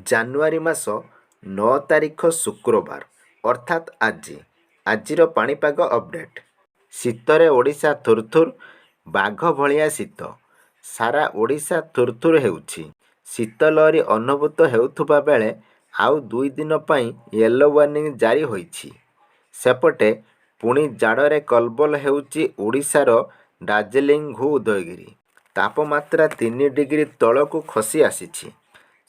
ଜାନୁଆରୀ ମାସ 9 ତାରିଖ ଶୁକ୍ରବାର ଅର୍ଥାତ୍ ଆଜିର ପାଣିପାଗ ଅପଡେଟ୍। ଶୀତରେ ଓଡ଼ିଶା ଥୁରଥୁର, ବାଘ ଭଳିଆ ଶୀତ। ସାରା ଓଡ଼ିଶା ଥୁରଥୁର ହେଉଛି। ଶୀତ ଲହରୀ ଅନୁଭୂତ ହେଉଥିବା ବେଳେ ଆଉ 2 ଦିନ ପାଇଁ ୟେଲୋ ୱାର୍ଣ୍ଣିଂ ଜାରି ହୋଇଛି। ସେପଟେ ପୁଣି ଜାଡ଼ରେ କଲବଲ ହେଉଛି ଓଡ଼ିଶାର ଦାର୍ଜିଲିଂ ଘୁ ଉଦୟଗିରି। ତାପମାତ୍ରା 3 ଡିଗ୍ରୀ ତଳକୁ ଖସି ଆସିଛି।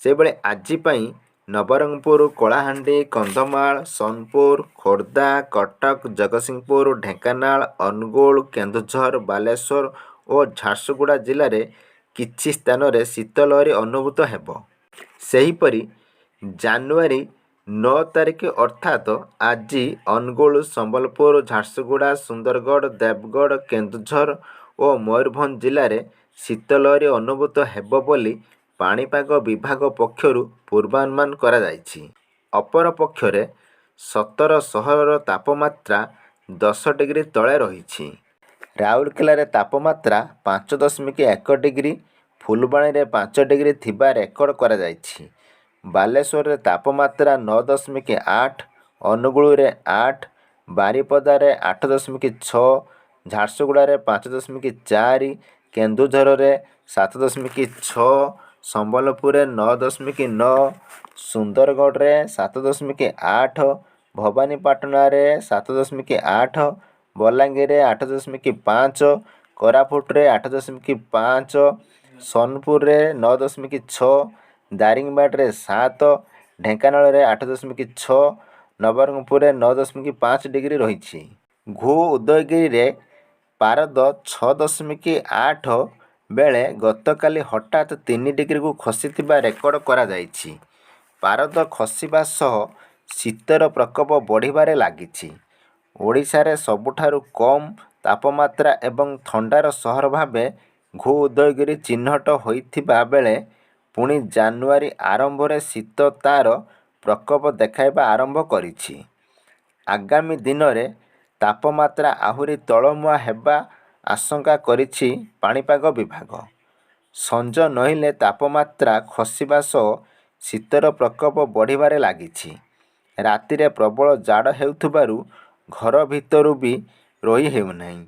ସେହିଭଳି ଆଜି ପାଇଁ ନବରଙ୍ଗପୁର, କଳାହାଣ୍ଡି, କନ୍ଧମାଳ, ସୋନପୁର, ଖୋର୍ଦ୍ଧା, କଟକ, ଜଗତସିଂହପୁର, ଢେଙ୍କାନାଳ, ଅନୁଗୁଳ, କେନ୍ଦୁଝର, ବାଲେଶ୍ୱର ଓ ଝାରସୁଗୁଡ଼ା ଜିଲ୍ଲାରେ କିଛି ସ୍ଥାନରେ ଶୀତ ଲହରୀ ଅନୁଭୂତ ହେବ। ସେହିପରି ଜାନୁଆରୀ 9 ତାରିଖ ଅର୍ଥାତ୍ ଆଜି ଅନୁଗୁଳ, ସମ୍ବଲପୁର, ଝାରସୁଗୁଡ଼ା, ସୁନ୍ଦରଗଡ଼, ଦେବଗଡ଼, କେନ୍ଦୁଝର ଓ ମୟୂରଭଞ୍ଜ ଜିଲ୍ଲାରେ ଶୀତ ଲହରୀ ଅନୁଭୂତ ହେବ ବୋଲି ପାଣିପାଗ ବିଭାଗ ପକ୍ଷରୁ ପୂର୍ବାନୁମାନ କରାଯାଇଛି। ଅପରପକ୍ଷରେ ସତର ସହରର ତାପମାତ୍ରା 10 ଡିଗ୍ରୀ ତଳେ ରହିଛି। ରାଉରକେଲାରେ ତାପମାତ୍ରା 5.1 ଡିଗ୍ରୀ, ଫୁଲବାଣୀରେ 5 ଡିଗ୍ରୀ ଥିବା ରେକର୍ଡ କରାଯାଇଛି। ବାଲେଶ୍ୱରରେ ତାପମାତ୍ରା 9.8, ଅନୁଗୁଳରେ 8, ବାରିପଦାରେ 8.6, ଝାରସୁଗୁଡ଼ାରେ 5.4, କେନ୍ଦୁଝରରେ 7.6, ସମ୍ବଲପୁରରେ 9.9, ସୁନ୍ଦରଗଡ଼ରେ 7.8, ଭବାନୀପାଟଣାରେ 7.8, ବଲାଙ୍ଗୀରରେ 8.5, କୋରାପୁଟରେ 8.5, ସୋନପୁରରେ 9.6, ଦାରିଙ୍ଗବାଡ଼ିରେ 7, ଢେଙ୍କାନାଳରେ 8.6, ନବରଙ୍ଗପୁରରେ 9.5 ଡିଗ୍ରୀ ରହିଛି। ଘୁ ଉଦୟଗିରିରେ ପାରଦ 6.8 ବେଳେ ଗତକାଲି ହଠାତ୍ 3 ଡିଗ୍ରୀକୁ ଖସିଥିବା ରେକର୍ଡ କରାଯାଇଛି। ପାରଦ ଖସିବା ସହ ଶୀତର ପ୍ରକୋପ ବଢ଼ିବାରେ ଲାଗିଛି। ଓଡ଼ିଶାରେ ସବୁଠାରୁ କମ୍ ତାପମାତ୍ରା ଏବଂ ଥଣ୍ଡାର ସହର ଭାବେ ଘୁ ଉଦୟଗିରି ଚିହ୍ନଟ ହୋଇଥିବା ବେଳେ ପୁଣି ଜାନୁଆରୀ ଆରମ୍ଭରେ ଶୀତ ତା'ର ପ୍ରକୋପ ଦେଖାଇବା ଆରମ୍ଭ କରିଛି। ଆଗାମୀ ଦିନରେ ତାପମାତ୍ରା ଆହୁରି ତଳମୁହାଁ ହେବା ଆଶଙ୍କା କରିଛି ପାଣିପାଗ ବିଭାଗ। ସଞ୍ଜ ନଇଁଲେ ତାପମାତ୍ରା ଖସିବା ସହ ଶୀତର ପ୍ରକୋପ ବଢ଼ିବାରେ ଲାଗିଛି। ରାତିରେ ପ୍ରବଳ ଜାଡ଼ ହେଉଥିବାରୁ ଘର ଭିତରୁ ବି ରହି ହେଉନାହିଁ।